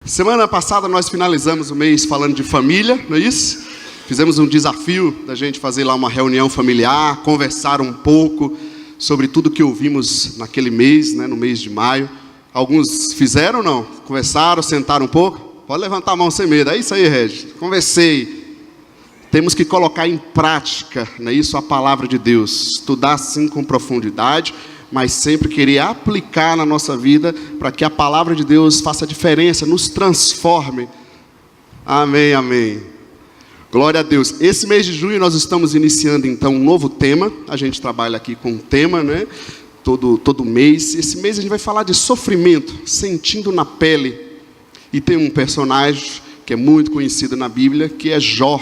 Semana passada nós finalizamos o mês falando de família, não é isso? Fizemos um desafio da gente fazer lá uma reunião familiar, conversar um pouco sobre tudo que ouvimos naquele mês, né, no mês de maio. Alguns fizeram ou não? Conversaram, sentaram um pouco? Pode levantar a mão sem medo. É isso aí, Regis. Conversei. Temos que colocar em prática, não é isso? A palavra de Deus. Estudar sim com profundidade, mas sempre querer aplicar na nossa vida para que a palavra de Deus faça diferença, nos transforme. Amém, amém. Glória a Deus. Esse mês de junho nós estamos iniciando então um novo tema. A gente trabalha aqui com um tema, né? Todo mês. Esse mês a gente vai falar de sofrimento, sentindo na pele. E tem um personagem que é muito conhecido na Bíblia, que é Jó.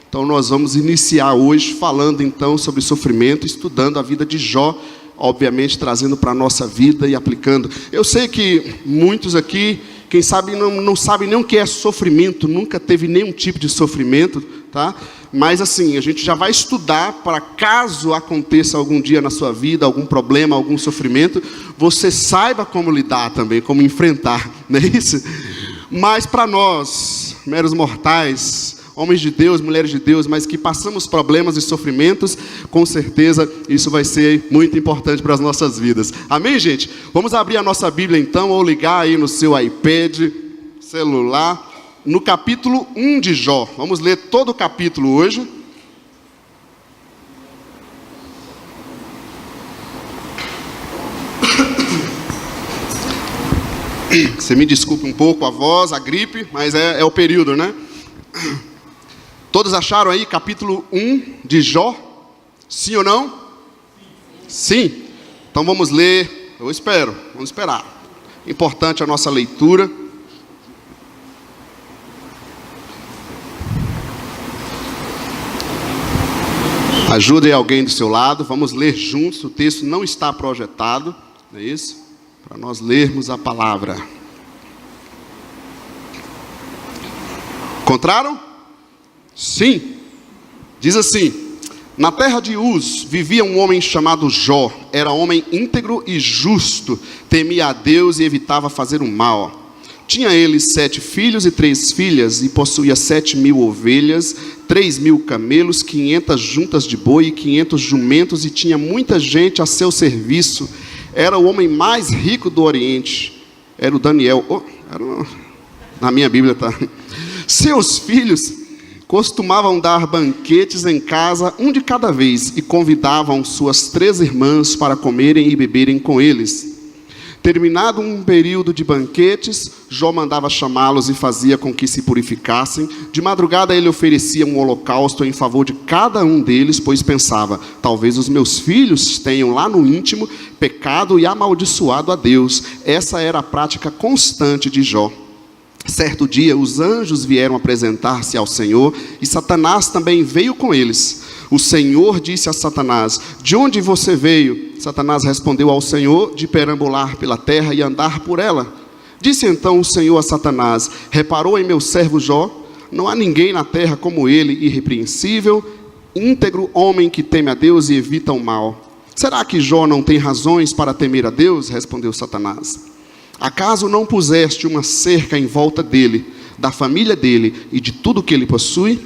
Então nós vamos iniciar hoje falando então sobre sofrimento, estudando a vida de Jó, obviamente trazendo para a nossa vida e aplicando. Eu sei que muitos aqui, quem sabe não sabem nem o que é sofrimento, nunca teve nenhum tipo de sofrimento, tá? Mas assim, a gente já vai estudar para caso aconteça algum dia na sua vida, algum problema, algum sofrimento, você saiba como lidar também, como enfrentar, não é isso? Mas para nós, meros mortais, homens de Deus, mulheres de Deus, mas que passamos problemas e sofrimentos, com certeza isso vai ser muito importante para as nossas vidas. Amém, gente? Vamos abrir a nossa Bíblia então, ou ligar aí no seu iPad, celular, no capítulo 1 de Jó. Vamos ler todo o capítulo hoje. Você me desculpe um pouco a voz, a gripe, mas é o período, né? Todos acharam aí capítulo 1 de Jó? Sim ou não? Sim. Então vamos ler, vamos esperar. Importante a nossa leitura. Ajudem alguém do seu lado, vamos ler juntos, o texto não está projetado, não é isso? Para nós lermos a palavra. Encontraram? Sim. Diz assim: na terra de Uz vivia um homem chamado Jó. Era homem íntegro e justo, temia a Deus e evitava fazer o mal. Tinha ele 7 filhos e 3 filhas, e possuía 7.000 ovelhas, 3.000 camelos, 500 juntas de boi e 500 jumentos, e tinha muita gente a seu serviço. Era o homem mais rico do Oriente. Era o Daniel. Na minha Bíblia está. Seus filhos costumavam dar banquetes em casa, um de cada vez, e convidavam suas 3 irmãs para comerem e beberem com eles. Terminado um período de banquetes, Jó mandava chamá-los e fazia com que se purificassem. De madrugada ele oferecia um holocausto em favor de cada um deles, pois pensava: talvez os meus filhos tenham lá no íntimo pecado e amaldiçoado a Deus. Essa era a prática constante de Jó. Certo dia, os anjos vieram apresentar-se ao Senhor, e Satanás também veio com eles. O Senhor disse a Satanás: de onde você veio? Satanás respondeu ao Senhor: de perambular pela terra e andar por ela. Disse então o Senhor a Satanás: reparou em meu servo Jó? Não há ninguém na terra como ele, irrepreensível, íntegro homem que teme a Deus e evita o mal. Será que Jó não tem razões para temer a Deus? Respondeu Satanás. Acaso não puseste uma cerca em volta dele, da família dele e de tudo que ele possui?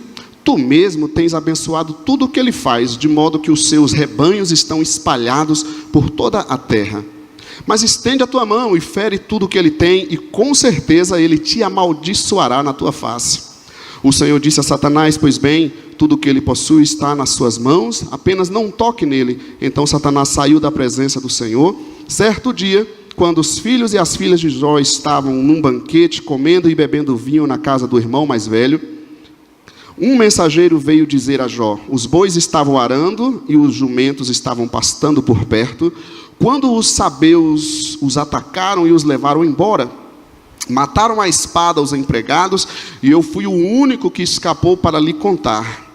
Tu mesmo tens abençoado tudo o que ele faz, de modo que os seus rebanhos estão espalhados por toda a terra. Mas estende a tua mão e fere tudo o que ele tem, e com certeza ele te amaldiçoará na tua face. O Senhor disse a Satanás: pois bem, tudo o que ele possui está nas suas mãos, apenas não toque nele. Então Satanás saiu da presença do Senhor. Certo dia, quando os filhos e as filhas de Jó estavam num banquete, comendo e bebendo vinho na casa do irmão mais velho, um mensageiro veio dizer a Jó: os bois estavam arando e os jumentos estavam pastando por perto, quando os sabeus os atacaram e os levaram embora. Mataram à espada os empregados, e eu fui o único que escapou para lhe contar.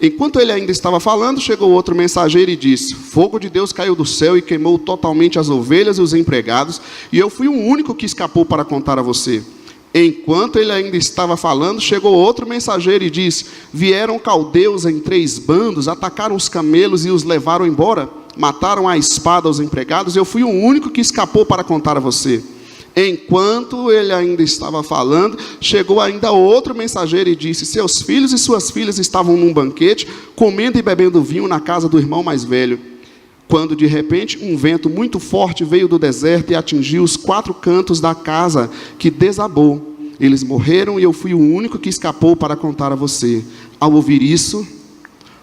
Enquanto ele ainda estava falando, chegou outro mensageiro e disse: fogo de Deus caiu do céu e queimou totalmente as ovelhas e os empregados, e eu fui o único que escapou para contar a você. Enquanto ele ainda estava falando, chegou outro mensageiro e disse: vieram caldeus em 3 bandos, atacaram os camelos e os levaram embora, mataram à espada os empregados, e eu fui o único que escapou para contar a você. Enquanto ele ainda estava falando, chegou ainda outro mensageiro e disse: seus filhos e suas filhas estavam num banquete, comendo e bebendo vinho na casa do irmão mais velho. Quando de repente um vento muito forte veio do deserto e atingiu os 4 cantos da casa, que desabou. Eles morreram e eu fui o único que escapou para contar a você. Ao ouvir isso,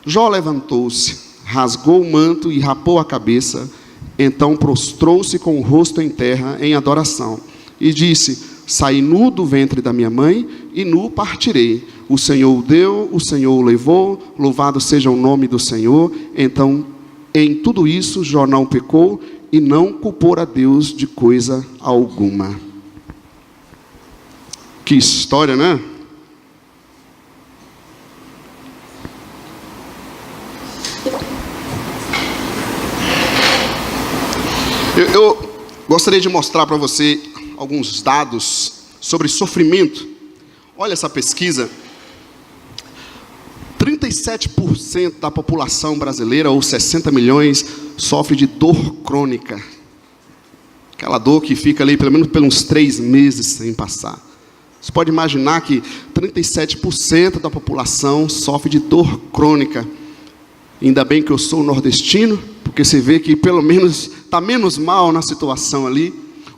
Jó levantou-se, rasgou o manto e rapou a cabeça. Então prostrou-se com o rosto em terra em adoração e disse: saí nu do ventre da minha mãe e nu partirei. O Senhor o deu, o Senhor o levou, louvado seja o nome do Senhor. Então, em tudo isso, Jó não pecou e não culpou a Deus de coisa alguma. Que história, né? Eu gostaria de mostrar para você alguns dados sobre sofrimento. Olha essa pesquisa. 37% da população brasileira, ou 60 milhões, sofre de dor crônica. Aquela dor que fica ali pelo menos por uns 3 meses sem passar. Você pode imaginar que 37% da população sofre de dor crônica. Ainda bem que eu sou nordestino, porque você vê que pelo menos está menos mal na situação ali.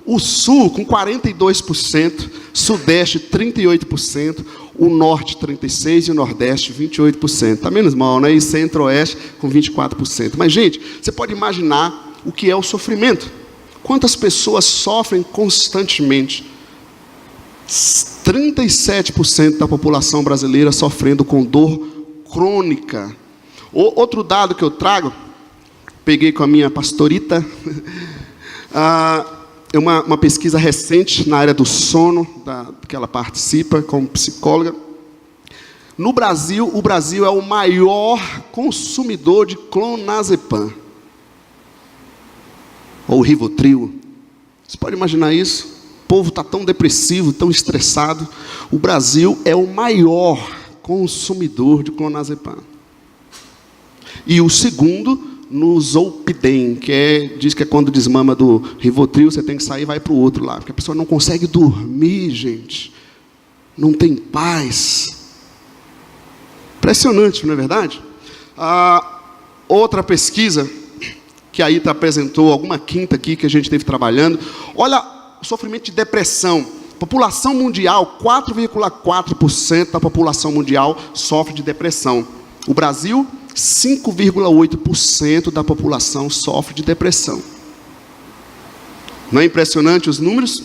O Sul com 42%, Sudeste 38%, o Norte 36% e o Nordeste 28%. Está menos mal, né? E Centro-Oeste com 24%. Mas, gente, você pode imaginar o que é o sofrimento. Quantas pessoas sofrem constantemente? 37% da população brasileira sofrendo com dor crônica. Outro dado que eu trago, peguei com a minha pastorita, é uma pesquisa recente na área do sono, que ela participa como psicóloga. No Brasil, o Brasil é o maior consumidor de clonazepam, ou Rivotril. Você pode imaginar isso? O povo está tão depressivo, tão estressado. O Brasil é o maior consumidor de clonazepam. E o segundo, no Zolpidem, diz que é quando desmama do Rivotril, você tem que sair e vai para o outro lá. Porque a pessoa não consegue dormir, gente. Não tem paz. Impressionante, não é verdade? Outra pesquisa, que aí apresentou alguma quinta aqui que a gente esteve trabalhando. Olha o sofrimento de depressão. População mundial, 4,4% da população mundial sofre de depressão. O Brasil, 5,8% da população sofre de depressão. Não é impressionante os números?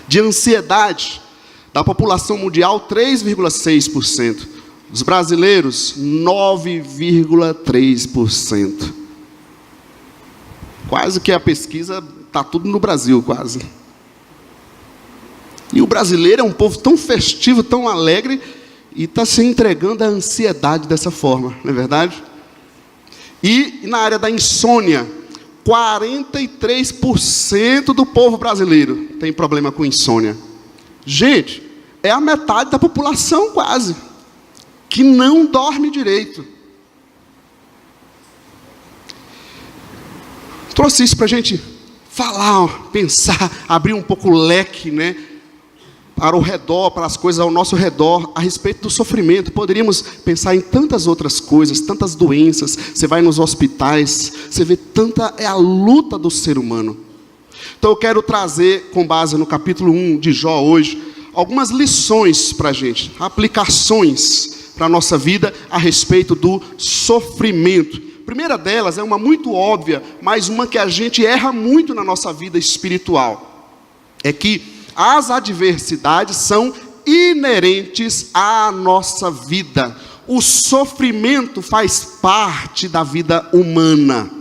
De ansiedade, da população mundial, 3,6%. Os brasileiros, 9,3%. Quase que a pesquisa está tudo no Brasil, quase. E o brasileiro é um povo tão festivo, tão alegre, e está se entregando à ansiedade dessa forma, não é verdade? E na área da insônia, 43% do povo brasileiro tem problema com insônia. Gente, é a metade da população quase, que não dorme direito. Trouxe isso para a gente falar, pensar, abrir um pouco o leque, né? Para o redor, para as coisas ao nosso redor, a respeito do sofrimento. Poderíamos pensar em tantas outras coisas, tantas doenças. Você vai nos hospitais, você vê é a luta do ser humano. Então eu quero trazer, com base no capítulo 1 de Jó hoje, algumas lições para a gente, aplicações para a nossa vida a respeito do sofrimento. A primeira delas é uma muito óbvia, mas uma que a gente erra muito na nossa vida espiritual. É que as adversidades são inerentes à nossa vida. O sofrimento faz parte da vida humana.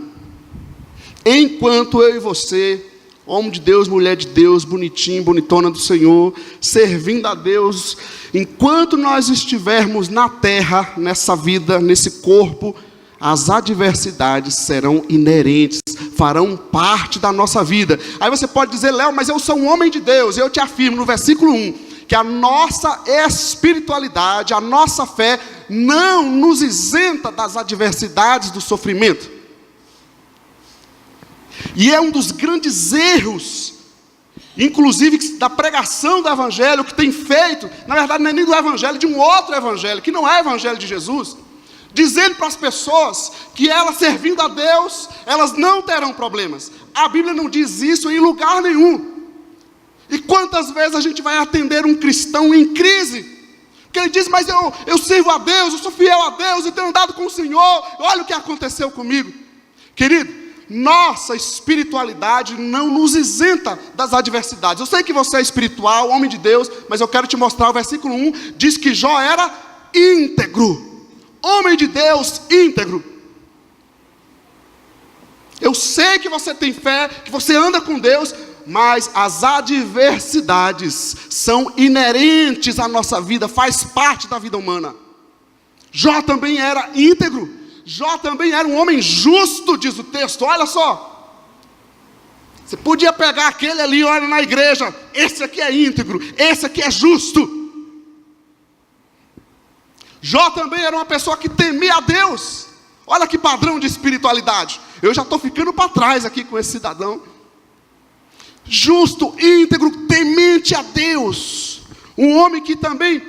Enquanto eu e você, homem de Deus, mulher de Deus, bonitinho, bonitona do Senhor, servindo a Deus, enquanto nós estivermos na terra, nessa vida, nesse corpo, as adversidades serão inerentes, farão parte da nossa vida. Aí você pode dizer: Léo, mas eu sou um homem de Deus. Eu te afirmo no versículo 1, que a nossa espiritualidade, a nossa fé, não nos isenta das adversidades do sofrimento. E é um dos grandes erros inclusive da pregação do evangelho, que tem feito, na verdade não é nem do evangelho, de um outro evangelho, que não é o evangelho de Jesus, dizendo para as pessoas que elas servindo a Deus, elas não terão problemas. A Bíblia não diz isso em lugar nenhum. E quantas vezes a gente vai atender um cristão em crise, que ele diz, mas eu sirvo a Deus, eu sou fiel a Deus, eu tenho andado com o Senhor, olha o que aconteceu comigo. Querido, nossa espiritualidade não nos isenta das adversidades. Eu sei que você é espiritual, homem de Deus, mas eu quero te mostrar, o versículo 1 diz que Jó era íntegro, homem de Deus íntegro. Eu sei que você tem fé, que você anda com Deus, mas as adversidades são inerentes à nossa vida, faz parte da vida humana. Jó também era íntegro, Jó também era um homem justo, diz o texto, olha só. Você podia pegar aquele ali, olha na igreja, esse aqui é íntegro, esse aqui é justo. Jó também era uma pessoa que temia a Deus. Olha que padrão de espiritualidade. Eu já estou ficando para trás aqui com esse cidadão. Justo, íntegro, temente a Deus. Um homem que também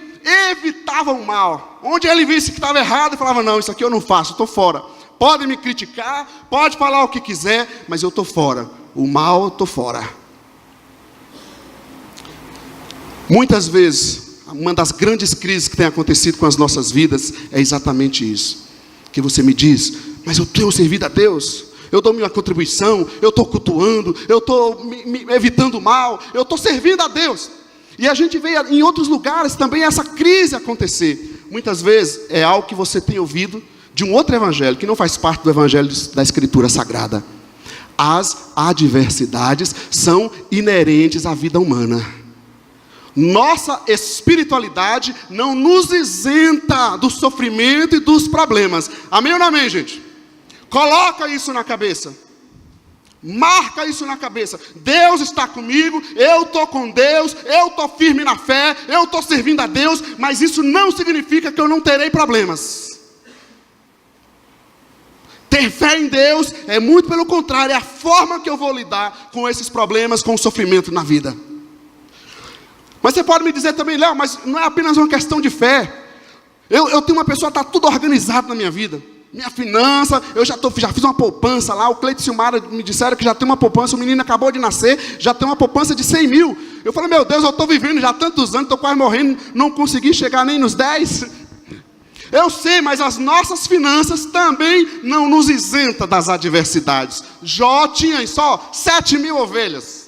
evitava o mal. Onde ele visse que estava errado, ele falava, não, isso aqui eu não faço, estou fora. Pode me criticar, pode falar o que quiser, mas eu estou fora. O mal, eu estou fora. Muitas vezes, uma das grandes crises que tem acontecido com as nossas vidas é exatamente isso. Que você me diz, mas eu tenho servido a Deus, eu dou minha contribuição, eu estou cultuando, eu estou me evitando o mal, eu estou servindo a Deus. E a gente vê em outros lugares também essa crise acontecer. Muitas vezes é algo que você tem ouvido de um outro evangelho, que não faz parte do evangelho da Escritura Sagrada. As adversidades são inerentes à vida humana. Nossa espiritualidade não nos isenta do sofrimento e dos problemas. Amém ou não amém, gente? Coloca isso na cabeça. Marca isso na cabeça. Deus está comigo, eu estou com Deus, eu estou firme na fé, eu estou servindo a Deus, mas isso não significa que eu não terei problemas. Ter fé em Deus é muito pelo contrário, é a forma que eu vou lidar com esses problemas, com o sofrimento na vida. Mas você pode me dizer também, Léo, mas não é apenas uma questão de fé. Eu tenho uma pessoa que está tudo organizado na minha vida. Minha finança, eu já fiz uma poupança lá, o Cleito e Silmara me disseram que já tem uma poupança, o menino acabou de nascer, já tem uma poupança de 100 mil. Eu falei, meu Deus, eu estou vivendo já há tantos anos, estou quase morrendo, não consegui chegar nem nos 10. Eu sei, mas as nossas finanças também não nos isenta das adversidades. Jó tinha só 7 mil ovelhas.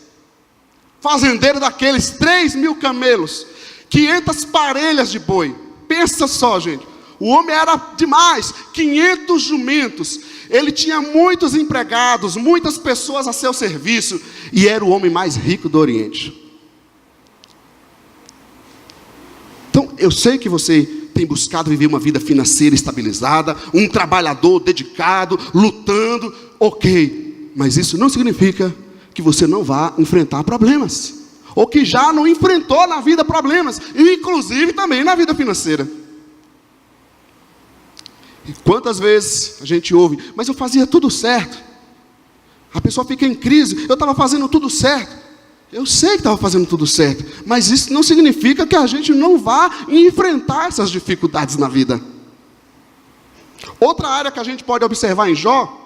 Fazendeiro daqueles, 3 mil camelos, 500 parelhas de boi. Pensa só, gente. O homem era demais, 500 jumentos. Ele tinha muitos empregados, muitas pessoas a seu serviço. E era o homem mais rico do Oriente. Então, eu sei que você tem buscado viver uma vida financeira estabilizada, um trabalhador dedicado, lutando, ok. Mas isso não significa que você não vá enfrentar problemas. Ou que já não enfrentou na vida problemas, inclusive também na vida financeira. E quantas vezes a gente ouve, mas eu fazia tudo certo. A pessoa fica em crise, eu estava fazendo tudo certo. Eu sei que estava fazendo tudo certo, mas isso não significa que a gente não vá enfrentar essas dificuldades na vida. Outra área que a gente pode observar em Jó,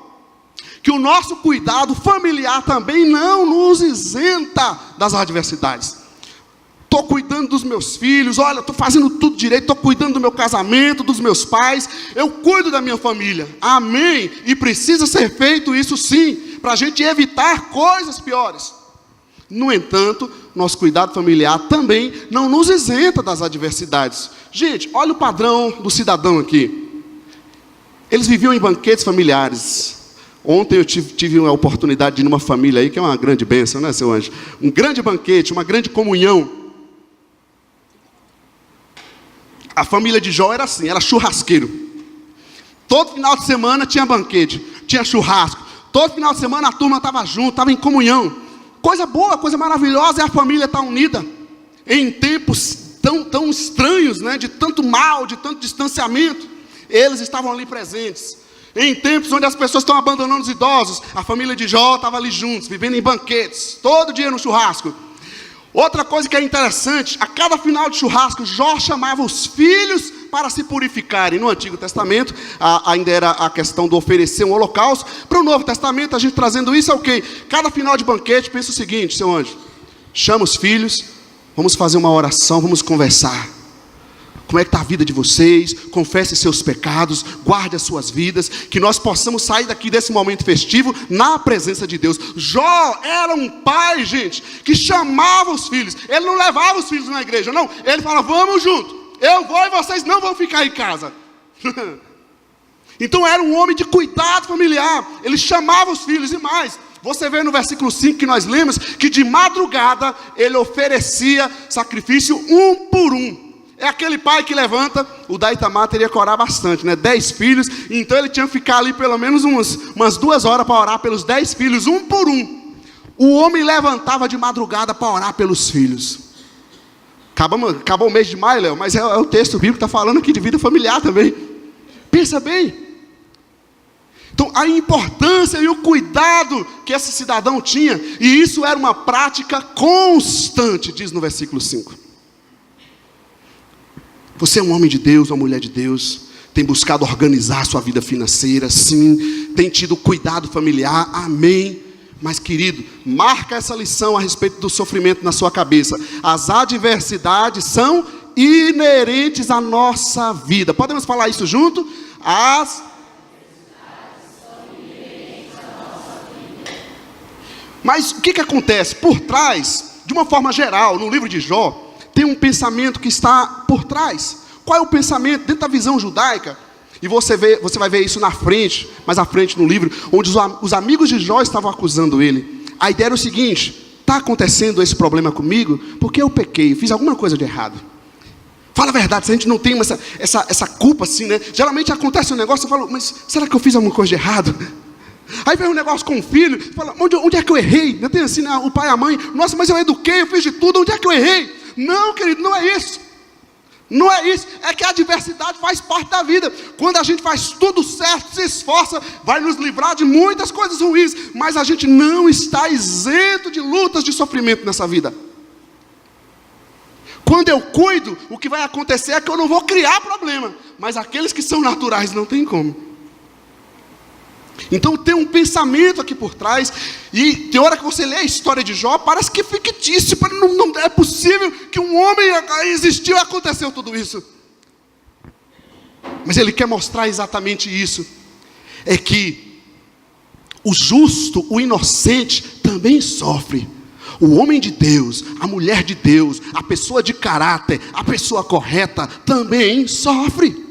que o nosso cuidado familiar também não nos isenta das adversidades. Estou cuidando dos meus filhos, olha, estou fazendo tudo direito, estou cuidando do meu casamento, dos meus pais, eu cuido da minha família, amém, e precisa ser feito isso sim, para a gente evitar coisas piores. No entanto, nosso cuidado familiar também não nos isenta das adversidades. Gente, olha o padrão do cidadão aqui, eles viviam em banquetes familiares. Ontem eu tive a oportunidade de ir numa família aí, que é uma grande bênção, né, seu anjo? Um grande banquete, uma grande comunhão. A família de Jó era assim, era churrasqueiro. Todo final de semana tinha banquete, tinha churrasco. Todo final de semana a turma estava junto, estava em comunhão. Coisa boa, coisa maravilhosa é a família estar unida. Em tempos tão estranhos, né, de tanto mal, de tanto distanciamento, eles estavam ali presentes. Em tempos onde as pessoas estão abandonando os idosos, a família de Jó estava ali juntos, vivendo em banquetes, todo dia no churrasco. Outra coisa que é interessante, a cada final de churrasco, Jó chamava os filhos para se purificarem. No Antigo Testamento, ainda era a questão do oferecer um holocausto. Para o Novo Testamento, a gente trazendo isso é o quê? Cada final de banquete, pensa o seguinte, seu anjo, chama os filhos, vamos fazer uma oração, vamos conversar. Como é que está a vida de vocês? Confesse seus pecados, guarde as suas vidas, que nós possamos sair daqui desse momento festivo na presença de Deus. Jó era um pai, gente, que chamava os filhos. Ele não levava os filhos na igreja, não. Ele falava, vamos junto. Eu vou e vocês não vão ficar em casa. Então era um homem de cuidado familiar. Ele chamava os filhos e mais. Você vê no versículo 5 que nós lemos, que de madrugada ele oferecia sacrifício um por um. É aquele pai que levanta, o da Itamar teria que orar bastante, né? 10 filhos, então ele tinha que ficar ali pelo menos umas 2 horas para orar pelos 10 filhos, um por um. O homem levantava de madrugada para orar pelos filhos. Acabou o mês de maio, Léo, mas é o texto bíblico que está falando aqui de vida familiar também. Pensa bem. Então a importância e o cuidado que esse cidadão tinha, e isso era uma prática constante, diz no versículo 5. Você é um homem de Deus, uma mulher de Deus, tem buscado organizar sua vida financeira, sim, tem tido cuidado familiar, amém. Mas querido, marca essa lição a respeito do sofrimento na sua cabeça. As adversidades são inerentes à nossa vida. Podemos falar isso junto? As adversidades são inerentes à nossa vida. Mas o que acontece? Por trás, de uma forma geral, no livro de Jó, tem um pensamento que está por trás. Qual é o pensamento dentro da visão judaica? E você vai ver isso na frente, mais à frente no livro, onde os amigos de Jó estavam acusando ele. A ideia era o seguinte: está acontecendo esse problema comigo porque eu pequei, fiz alguma coisa de errado. Fala a verdade, se a gente não tem essa culpa assim, né? Geralmente acontece um negócio, eu falo, mas será que eu fiz alguma coisa de errado? Aí vem um negócio com o filho, fala, onde é que eu errei? Eu tenho assim, né, o pai e a mãe, nossa, mas eu eduquei, eu fiz de tudo, onde é que eu errei? Não, querido, não é isso. Não é isso, é que a adversidade faz parte da vida. Quando a gente faz tudo certo, se esforça, vai nos livrar de muitas coisas ruins, mas a gente não está isento de lutas, de sofrimento nessa vida. Quando eu cuido, o que vai acontecer é que eu não vou criar problema, mas aqueles que são naturais não tem como. Então tem um pensamento aqui por trás, e tem hora que você lê a história de Jó, parece que é fictício, não é possível que um homem existiu e aconteceu tudo isso. Mas ele quer mostrar exatamente isso, é que o justo, o inocente também sofre. O homem de Deus, a mulher de Deus, a pessoa de caráter, a pessoa correta também sofre.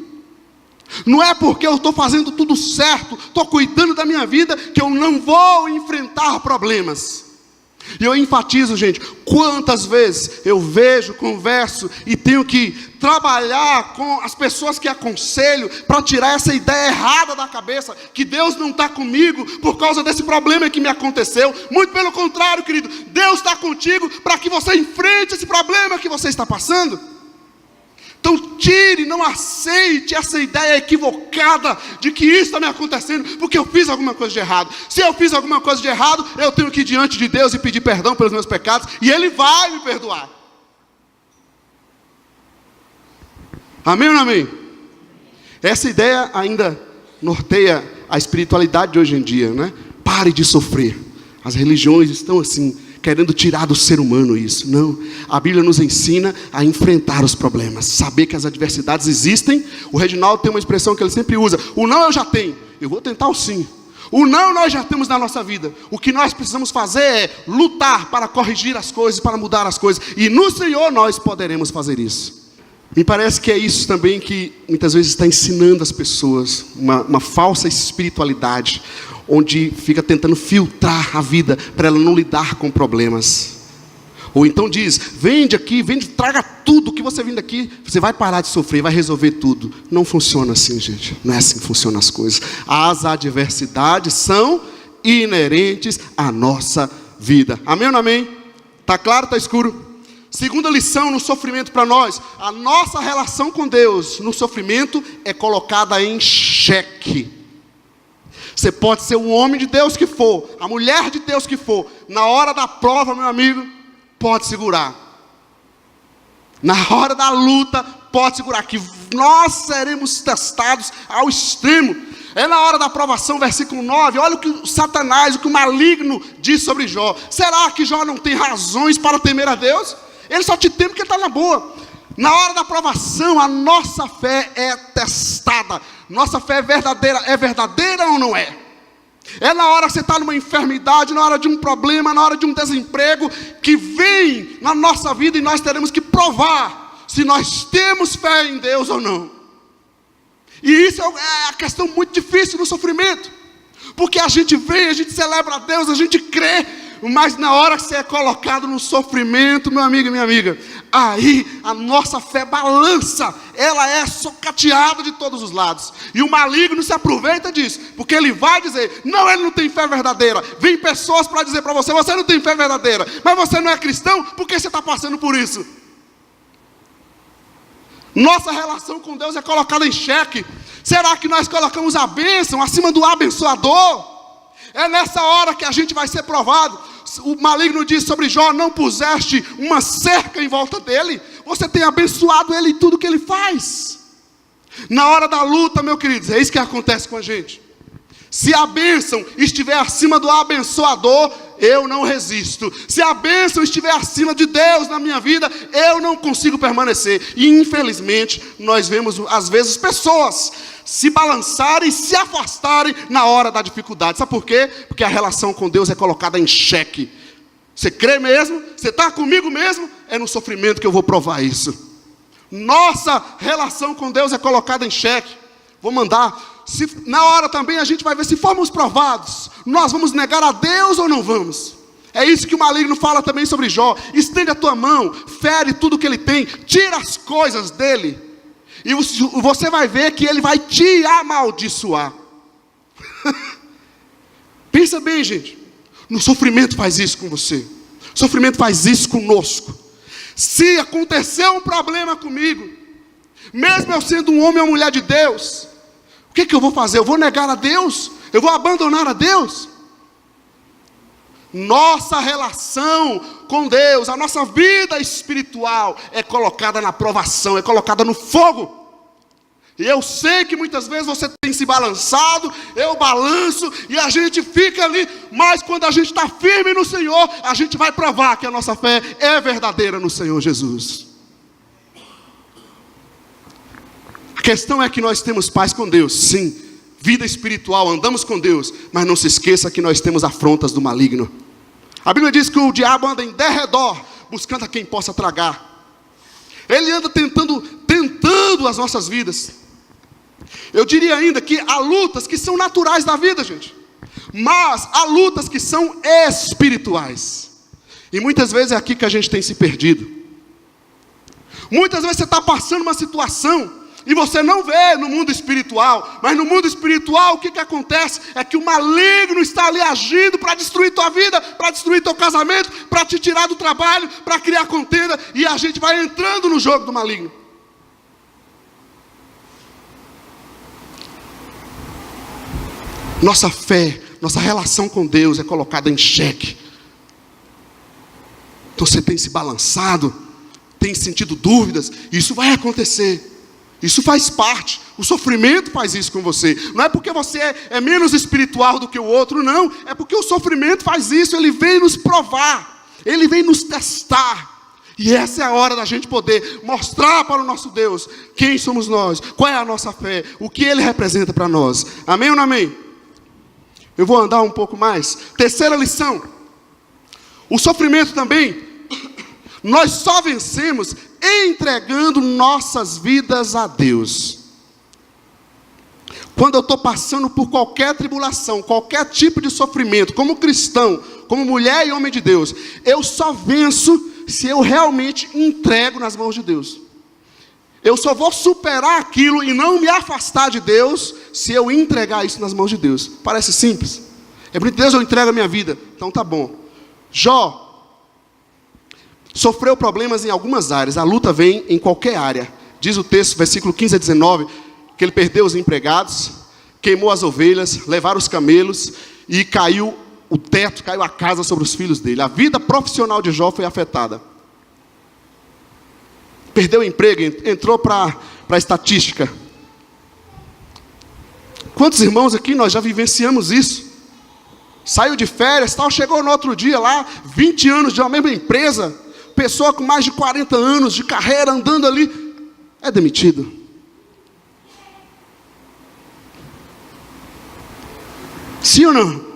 Não é porque eu estou fazendo tudo certo, estou cuidando da minha vida, que eu não vou enfrentar problemas. E eu enfatizo, gente, quantas vezes eu vejo, converso e tenho que trabalhar com as pessoas que aconselho para tirar essa ideia errada da cabeça, que Deus não está comigo por causa desse problema que me aconteceu. Muito pelo contrário, querido, Deus está contigo para que você enfrente esse problema que você está passando. Então tire, não aceite essa ideia equivocada de que isso está me acontecendo porque eu fiz alguma coisa de errado. Se eu fiz alguma coisa de errado, eu tenho que ir diante de Deus e pedir perdão pelos meus pecados, e Ele vai me perdoar. Amém ou não amém? Essa ideia ainda norteia a espiritualidade de hoje em dia, né? Pare de sofrer. As religiões estão assim, querendo tirar do ser humano isso. Não, a Bíblia nos ensina a enfrentar os problemas, saber que as adversidades existem. O Reginaldo tem uma expressão que ele sempre usa: o não eu já tenho, eu vou tentar o sim. O não nós já temos na nossa vida. O que nós precisamos fazer é lutar para corrigir as coisas, para mudar as coisas, e no Senhor nós poderemos fazer isso. Me parece que é isso também que muitas vezes está ensinando as pessoas, uma falsa espiritualidade, onde fica tentando filtrar a vida para ela não lidar com problemas. Ou então diz, vende aqui, traga tudo que você vende aqui, você vai parar de sofrer, vai resolver tudo. Não funciona assim, gente, não é assim que funcionam as coisas. As adversidades são inerentes à nossa vida. Amém ou não amém? Está claro, está escuro? Segunda lição no sofrimento para nós: a nossa relação com Deus no sofrimento é colocada em xeque. Você pode ser o homem de Deus que for, a mulher de Deus que for, na hora da prova, meu amigo, pode segurar. Na hora da luta, pode segurar, que nós seremos testados ao extremo. É na hora da provação, versículo 9, olha o que Satanás, o que o maligno diz sobre Jó. Será que Jó não tem razões para temer a Deus? Ele só te teme porque está na boa. Na hora da provação, a nossa fé é testada. Nossa fé é verdadeira ou não é? É na hora que você está numa enfermidade, na hora de um problema, na hora de um desemprego, que vem na nossa vida e nós teremos que provar se nós temos fé em Deus ou não. E isso é a questão muito difícil no sofrimento, porque a gente vem, a gente celebra a Deus, a gente crê, mas na hora que você é colocado no sofrimento, meu amigo e minha amiga, aí a nossa fé balança, ela é socateada de todos os lados, e o maligno se aproveita disso, porque ele vai dizer, não, ele não tem fé verdadeira. Vem pessoas para dizer para você, você não tem fé verdadeira, mas você não é cristão, porque você está passando por isso. Nossa relação com Deus é colocada em xeque. Será que nós colocamos a bênção acima do abençoador? É nessa hora que a gente vai ser provado. O maligno diz sobre Jó, não puseste uma cerca em volta dele, você tem abençoado ele em tudo que ele faz. Na hora da luta, meu querido, é isso que acontece com a gente. Se a bênção estiver acima do abençoador, eu não resisto. Se a bênção estiver acima de Deus na minha vida, eu não consigo permanecer. E infelizmente, nós vemos às vezes pessoas se balançarem, se afastarem na hora da dificuldade. Sabe por quê? Porque a relação com Deus é colocada em xeque. Você crê mesmo? Você está comigo mesmo? É no sofrimento que eu vou provar isso. Nossa relação com Deus é colocada em xeque. Vou mandar. Na hora também a gente vai ver se formos provados, nós vamos negar a Deus ou não vamos? É isso que o maligno fala também sobre Jó. Estende a tua mão, fere tudo que ele tem, tira as coisas dele, e você vai ver que ele vai te amaldiçoar. Pensa bem, gente, no sofrimento faz isso com você, o sofrimento faz isso conosco. Se acontecer um problema comigo, mesmo eu sendo um homem ou mulher de Deus, o que eu vou fazer? Eu vou negar a Deus? Eu vou abandonar a Deus? Nossa relação com Deus, a nossa vida espiritual é colocada na provação, é colocada no fogo. E eu sei que muitas vezes você tem se balançado, eu balanço, e a gente fica ali, mas quando a gente está firme no Senhor, a gente vai provar que a nossa fé é verdadeira no Senhor Jesus. A questão é que nós temos paz com Deus, sim, vida espiritual, andamos com Deus, mas não se esqueça que nós temos afrontas do maligno. A Bíblia diz que o diabo anda em derredor, buscando a quem possa tragar. Ele anda tentando as nossas vidas. Eu diria ainda que há lutas que são naturais da vida, gente, mas há lutas que são espirituais. E muitas vezes é aqui que a gente tem se perdido. Muitas vezes você está passando uma situação e você não vê no mundo espiritual, mas no mundo espiritual o que acontece? É que o maligno está ali agindo para destruir tua vida, para destruir teu casamento, para te tirar do trabalho, para criar contenda, e a gente vai entrando no jogo do maligno. Nossa fé, nossa relação com Deus é colocada em xeque. Então você tem se balançado, tem sentido dúvidas, isso vai acontecer. Isso faz parte, o sofrimento faz isso com você. Não é porque você é menos espiritual do que o outro, não. É porque o sofrimento faz isso, ele vem nos provar, ele vem nos testar. E essa é a hora da gente poder mostrar para o nosso Deus quem somos nós, qual é a nossa fé, o que Ele representa para nós. Amém ou não amém? Eu vou andar um pouco mais. Terceira lição. O sofrimento também, nós só vencemos entregando nossas vidas a Deus. Quando eu estou passando por qualquer tribulação, qualquer tipo de sofrimento, como cristão, como mulher e homem de Deus, eu só venço se eu realmente entrego nas mãos de Deus. Eu só vou superar aquilo e não me afastar de Deus se eu entregar isso nas mãos de Deus. Parece simples. É bonito, Deus, eu entrego a minha vida. Então tá bom. Jó sofreu problemas em algumas áreas. A luta vem em qualquer área. Diz o texto, versículo 15 a 19, que ele perdeu os empregados, queimou as ovelhas, levaram os camelos e caiu o teto, caiu a casa sobre os filhos dele. A vida profissional de Jó foi afetada. Perdeu o emprego, entrou para a estatística. Quantos irmãos aqui nós já vivenciamos isso? Saiu de férias, tal, chegou no outro dia lá, 20 anos de uma mesma empresa, pessoa com mais de 40 anos de carreira andando ali, é demitido. Sim ou não?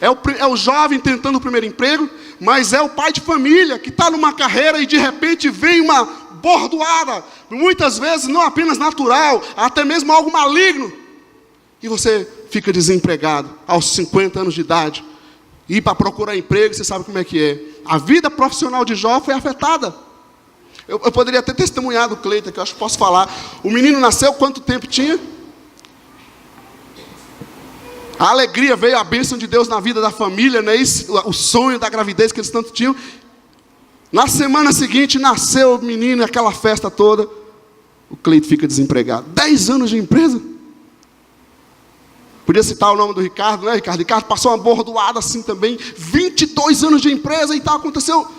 É o jovem tentando o primeiro emprego, mas é o pai de família que está numa carreira e de repente vem uma bordoada, muitas vezes não apenas natural, até mesmo algo maligno, e você fica desempregado aos 50 anos de idade, ir para procurar emprego, você sabe como é que é. A vida profissional de Jó foi afetada. Eu poderia ter testemunhado o Cleiton, que eu acho que posso falar. O menino nasceu, quanto tempo tinha? A alegria veio, a bênção de Deus na vida da família, né? O sonho da gravidez que eles tanto tinham. Na semana seguinte, nasceu o menino, aquela festa toda. O Cleiton fica desempregado. 10 anos de empresa. Podia citar o nome do Ricardo, né? Ricardo passou uma bordoada assim também. 22 anos de empresa e tal, aconteceu.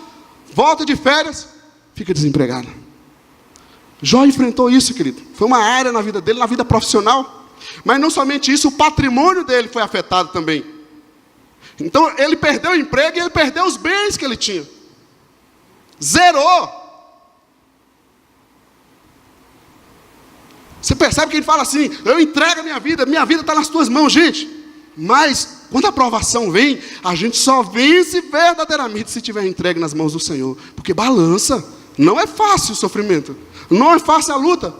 Volta de férias, fica desempregado. Jó enfrentou isso, querido. Foi uma área na vida dele, na vida profissional. Mas não somente isso, o patrimônio dele foi afetado também. Então ele perdeu o emprego e ele perdeu os bens que ele tinha. Zerou. Você percebe que ele fala assim, eu entrego a minha vida está nas tuas mãos, gente. Mas quando a provação vem, a gente só vence verdadeiramente se tiver entregue nas mãos do Senhor. Porque balança, não é fácil o sofrimento, não é fácil a luta.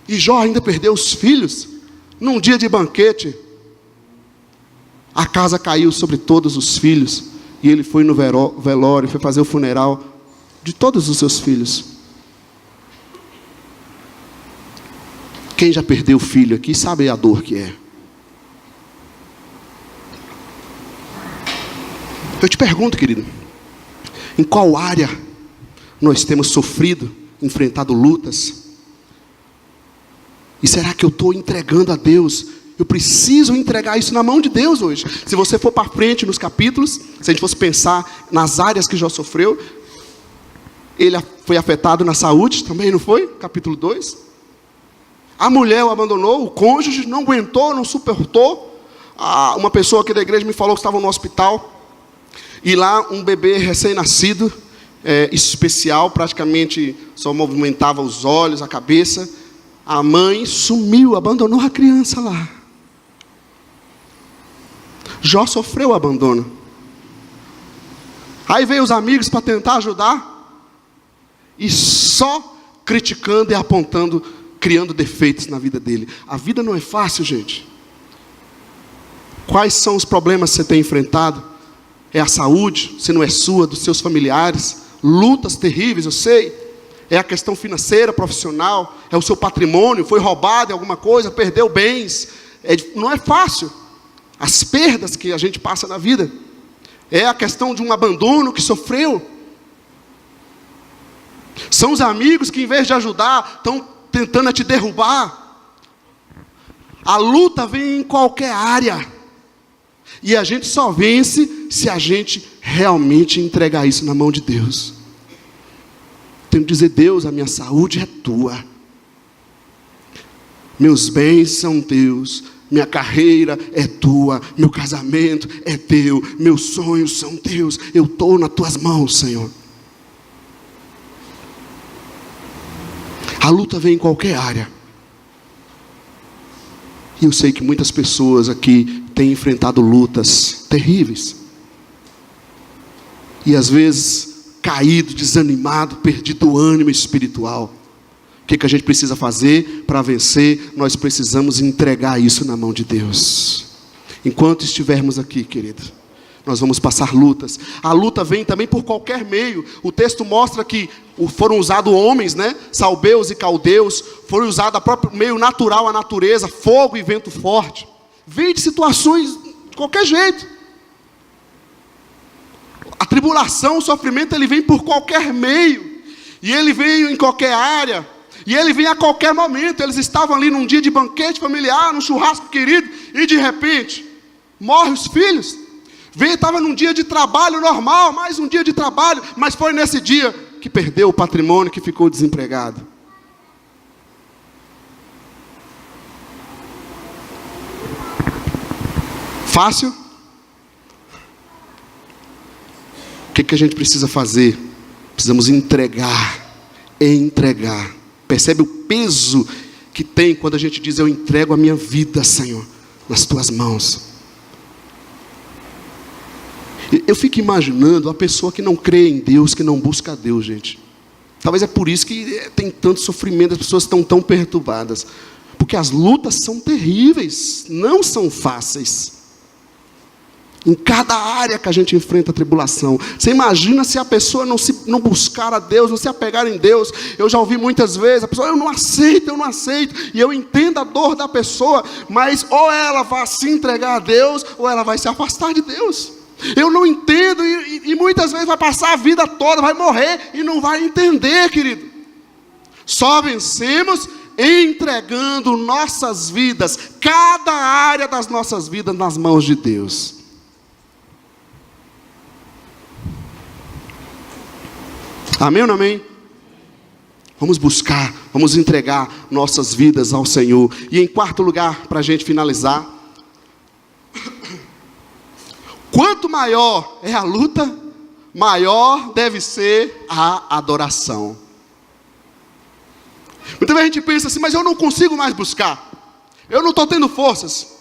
E Jó ainda perdeu os filhos. Num dia de banquete, a casa caiu sobre todos os filhos, e ele foi no velório, foi fazer o funeral de todos os seus filhos. Quem já perdeu filho aqui sabe a dor que é. Eu te pergunto, querido, em qual área nós temos sofrido, enfrentado lutas? E será que eu estou entregando a Deus? Eu preciso entregar isso na mão de Deus hoje. Se você for para frente nos capítulos, se a gente fosse pensar nas áreas que Jó sofreu, ele foi afetado na saúde também, não foi? Capítulo 2. A mulher o abandonou, o cônjuge não aguentou, não suportou. Uma pessoa aqui da igreja me falou que estava no hospital, e lá um bebê recém-nascido, especial, praticamente só movimentava os olhos, a cabeça. A mãe sumiu, abandonou a criança lá. Jó sofreu abandono. Aí veio os amigos para tentar ajudar, e só criticando e apontando, criando defeitos na vida dele. A vida não é fácil, gente. Quais são os problemas que você tem enfrentado? É a saúde, se não é sua, dos seus familiares. Lutas terríveis, eu sei. É a questão financeira, profissional, é o seu patrimônio, foi roubado em alguma coisa, perdeu bens. Não é fácil. As perdas que a gente passa na vida. É a questão de um abandono que sofreu. São os amigos que, em vez de ajudar, estão tentando te derrubar. A luta vem em qualquer área. E a gente só vence se a gente realmente entregar isso na mão de Deus. Tenho que dizer, Deus, a minha saúde é tua. Meus bens são teus. Minha carreira é tua. Meu casamento é teu. Meus sonhos são teus. Eu estou nas tuas mãos, Senhor. A luta vem em qualquer área. E eu sei que muitas pessoas aqui têm enfrentado lutas terríveis. E às vezes caído, desanimado, perdido o ânimo espiritual. O que a gente precisa fazer para vencer? Nós precisamos entregar isso na mão de Deus. Enquanto estivermos aqui, querido, nós vamos passar lutas. A luta vem também por qualquer meio. O texto mostra que foram usados homens, né? Salbeus e caldeus. Foram usados o próprio meio natural, a natureza, fogo e vento forte. Vem de situações de qualquer jeito. A tribulação, o sofrimento, ele vem por qualquer meio. E ele vem em qualquer área. E ele vem a qualquer momento. Eles estavam ali num dia de banquete familiar, num churrasco querido, e de repente, morrem os filhos. Estava num dia de trabalho normal, mais um dia de trabalho, mas foi nesse dia que perdeu o patrimônio, que ficou desempregado. Fácil? O que a gente precisa fazer? Precisamos entregar. Percebe o peso que tem quando a gente diz: eu entrego a minha vida, Senhor, nas tuas mãos. Eu fico imaginando a pessoa que não crê em Deus, que não busca a Deus, gente. Talvez é por isso que tem tanto sofrimento, as pessoas estão tão perturbadas. Porque as lutas são terríveis, não são fáceis. Em cada área que a gente enfrenta a tribulação. Você imagina se a pessoa não buscar a Deus, não se apegar em Deus. Eu já ouvi muitas vezes, a pessoa: eu não aceito. E eu entendo a dor da pessoa, mas ou ela vai se entregar a Deus, ou ela vai se afastar de Deus. Eu não entendo, e muitas vezes vai passar a vida toda, vai morrer e não vai entender, querido. Só vencemos entregando nossas vidas, cada área das nossas vidas, nas mãos de Deus. Amém ou não amém? Vamos buscar, vamos entregar nossas vidas ao Senhor. E em quarto lugar, para a gente finalizar, quanto maior é a luta, maior deve ser a adoração. Muitas vezes a gente pensa assim: mas eu não consigo mais buscar, eu não estou tendo forças.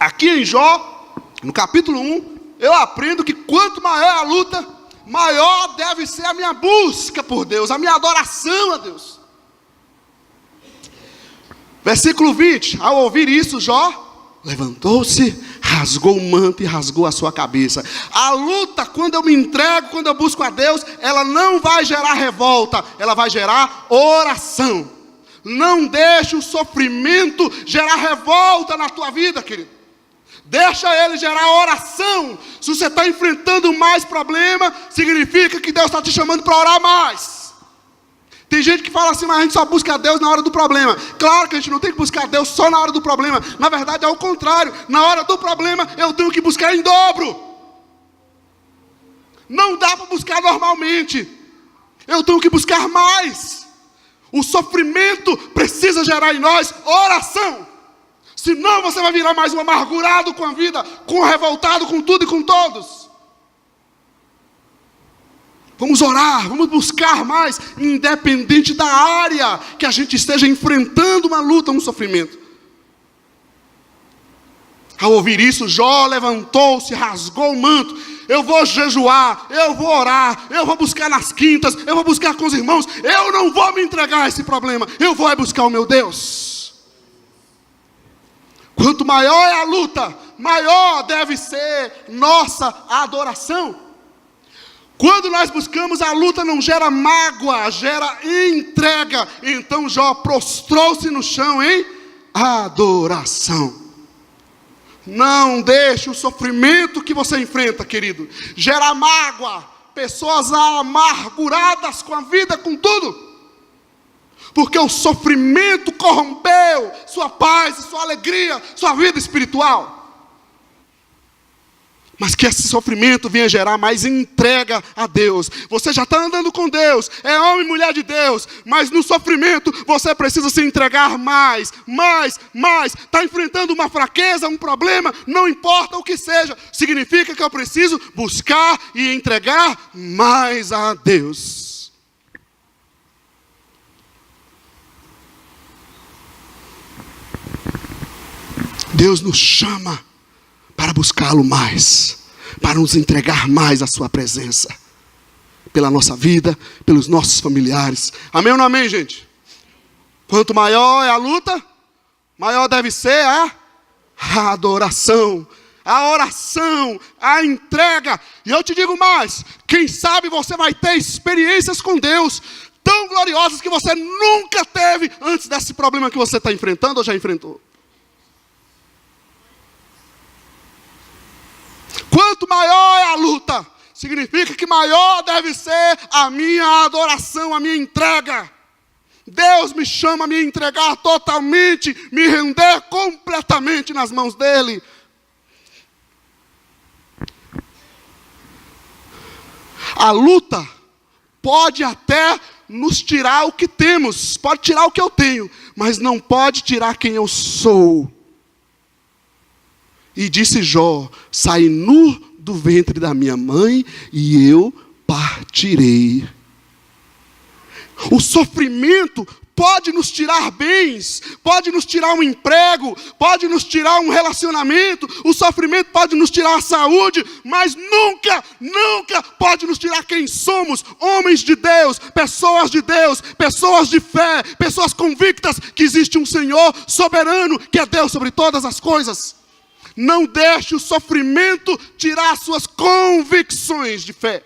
Aqui em Jó, no capítulo 1, eu aprendo que quanto maior é a luta, maior deve ser a minha busca por Deus, a minha adoração a Deus. Versículo 20, ao ouvir isso, Jó levantou-se, rasgou o manto e rasgou a sua cabeça. A luta, quando eu me entrego, quando eu busco a Deus, ela não vai gerar revolta, ela vai gerar oração. Não deixe o sofrimento gerar revolta na tua vida, querido. Deixa ele gerar oração. Se você está enfrentando mais problema, significa que Deus está te chamando para orar mais. Tem gente que fala assim: mas a gente só busca a Deus na hora do problema. Claro que a gente não tem que buscar a Deus só na hora do problema. Na verdade é o contrário. Na hora do problema eu tenho que buscar em dobro. Não dá para buscar normalmente. Eu tenho que buscar mais. O sofrimento precisa gerar em nós oração. Senão você vai virar mais um amargurado com a vida, com revoltado com tudo e com todos. Vamos orar, vamos buscar mais, independente da área que a gente esteja enfrentando uma luta, um sofrimento. Ao ouvir isso, Jó levantou-se, rasgou o manto. Eu vou jejuar, eu vou orar, eu vou buscar nas quintas, eu vou buscar com os irmãos. Eu não vou me entregar a esse problema, eu vou buscar o meu Deus. Quanto maior é a luta, maior deve ser nossa adoração. Quando nós buscamos, a luta não gera mágoa, gera entrega. Então Jó prostrou-se no chão em adoração. Não deixe o sofrimento que você enfrenta, querido, gerar mágoa. Pessoas amarguradas com a vida, com tudo. Porque o sofrimento corrompeu sua paz, sua alegria, sua vida espiritual. Mas que esse sofrimento venha gerar mais entrega a Deus. Você já está andando com Deus, é homem e mulher de Deus, mas no sofrimento você precisa se entregar mais. Está enfrentando uma fraqueza, um problema, não importa o que seja, significa que eu preciso buscar e entregar mais a Deus. Deus nos chama para buscá-lo mais, para nos entregar mais à sua presença, pela nossa vida, pelos nossos familiares. Amém ou não amém, gente? Quanto maior é a luta, maior deve ser a adoração, a oração, a entrega. E eu te digo mais, quem sabe você vai ter experiências com Deus tão gloriosas que você nunca teve antes desse problema que você está enfrentando ou já enfrentou. Quanto maior é a luta, significa que maior deve ser a minha adoração, a minha entrega. Deus me chama a me entregar totalmente, me render completamente nas mãos dEle. A luta pode até nos tirar o que temos, pode tirar o que eu tenho, mas não pode tirar quem eu sou. E disse Jó: saí nu do ventre da minha mãe e eu partirei. O sofrimento pode nos tirar bens, pode nos tirar um emprego, pode nos tirar um relacionamento, o sofrimento pode nos tirar a saúde, mas nunca, nunca pode nos tirar quem somos, homens de Deus, pessoas de fé, pessoas convictas que existe um Senhor soberano, que é Deus sobre todas as coisas. Não deixe o sofrimento tirar suas convicções de fé.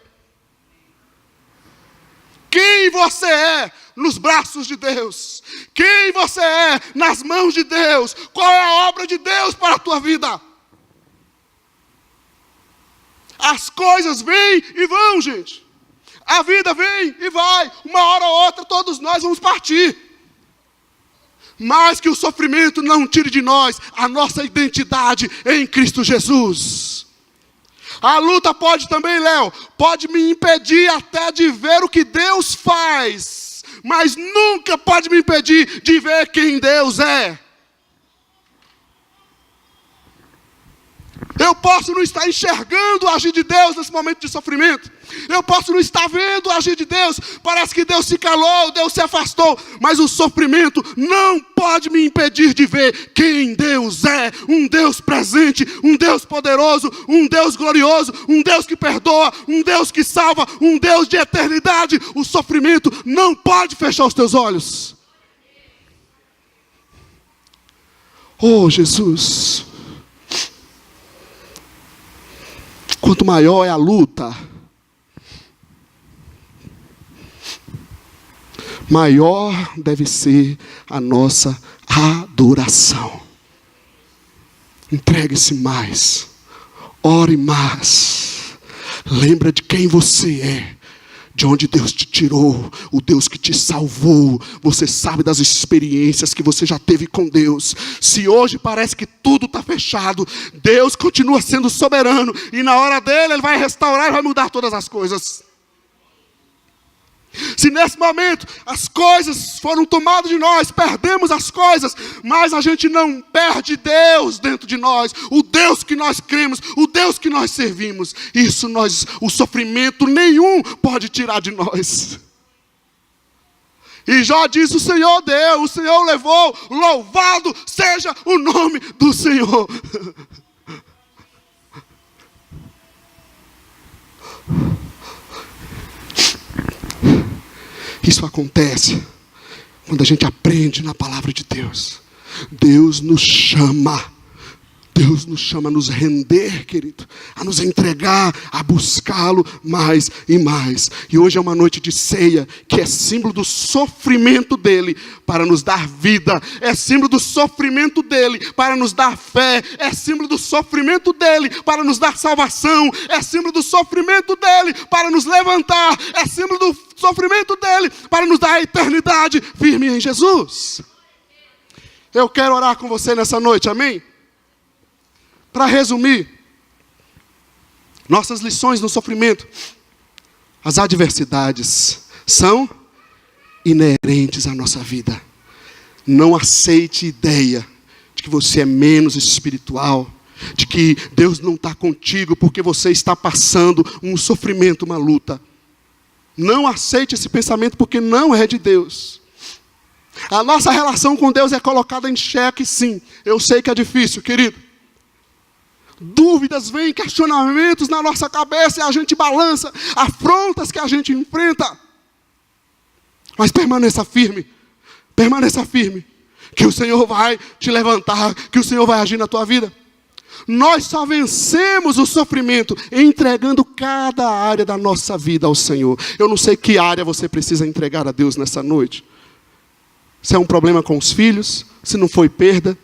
Quem você é nos braços de Deus? Quem você é nas mãos de Deus? Qual é a obra de Deus para a tua vida? As coisas vêm e vão, gente. A vida vem e vai. Uma hora ou outra todos nós vamos partir. Mas que o sofrimento não tire de nós a nossa identidade em Cristo Jesus. A luta pode também, Léo, pode me impedir até de ver o que Deus faz, mas nunca pode me impedir de ver quem Deus é. Eu posso não estar enxergando o agir de Deus nesse momento de sofrimento. Eu posso não estar vendo o agir de Deus. Parece que Deus se calou, Deus se afastou. Mas o sofrimento não pode me impedir de ver quem Deus é. Um Deus presente, um Deus poderoso, um Deus glorioso, um Deus que perdoa, um Deus que salva, um Deus de eternidade. O sofrimento não pode fechar os teus olhos. Oh, Jesus. Quanto maior é a luta, maior deve ser a nossa adoração. Entregue-se mais, ore mais, lembra de quem você é, de onde Deus te tirou, o Deus que te salvou. Você sabe das experiências que você já teve com Deus. Se hoje parece que tudo está fechado, Deus continua sendo soberano, e na hora dele Ele vai restaurar e vai mudar todas as coisas. Se nesse momento as coisas foram tomadas de nós, perdemos as coisas, mas a gente não perde Deus dentro de nós, o Deus que nós cremos, o Deus que nós servimos. Isso o sofrimento nenhum pode tirar de nós. E Jó diz: o Senhor deu, o Senhor levou, louvado seja o nome do Senhor. Isso acontece quando a gente aprende na palavra de Deus. Deus nos chama a nos render, querido, a nos entregar, a buscá-lo mais e mais. E hoje é uma noite de ceia, que é símbolo do sofrimento dele para nos dar vida, é símbolo do sofrimento dele para nos dar fé, é símbolo do sofrimento dele para nos dar salvação, é símbolo do sofrimento dele para nos levantar, é símbolo do sofrimento dele para nos dar a eternidade firme em Jesus. Eu quero orar com você nessa noite, amém? Para resumir, nossas lições no sofrimento: as adversidades são inerentes à nossa vida. Não aceite ideia de que você é menos espiritual, de que Deus não está contigo porque você está passando um sofrimento, uma luta. Não aceite esse pensamento, porque não é de Deus. A nossa relação com Deus é colocada em xeque, sim. Eu sei que é difícil, querido. Dúvidas vêm, questionamentos na nossa cabeça, e a gente balança, afrontas que a gente enfrenta. Mas permaneça firme, que o Senhor vai te levantar, que o Senhor vai agir na tua vida. Nós só vencemos o sofrimento entregando cada área da nossa vida ao Senhor. Eu não sei que área você precisa entregar a Deus nessa noite. Se é um problema com os filhos, se não foi perda,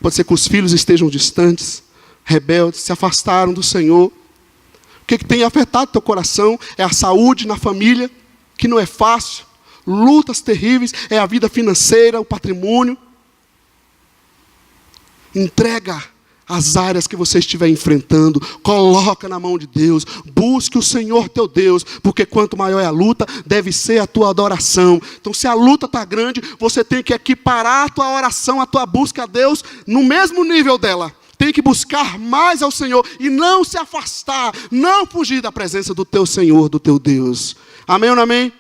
pode ser que os filhos estejam distantes, rebeldes, se afastaram do Senhor. O que tem afetado teu coração é a saúde na família, que não é fácil, lutas terríveis, é a vida financeira, o patrimônio. Entrega as áreas que você estiver enfrentando, coloca na mão de Deus, busque o Senhor teu Deus, porque quanto maior é a luta, deve ser a tua adoração. Então se a luta está grande, você tem que equiparar a tua oração, a tua busca a Deus, no mesmo nível dela. Tem que buscar mais ao Senhor, e não se afastar, não fugir da presença do teu Senhor, do teu Deus. Amém ou não amém?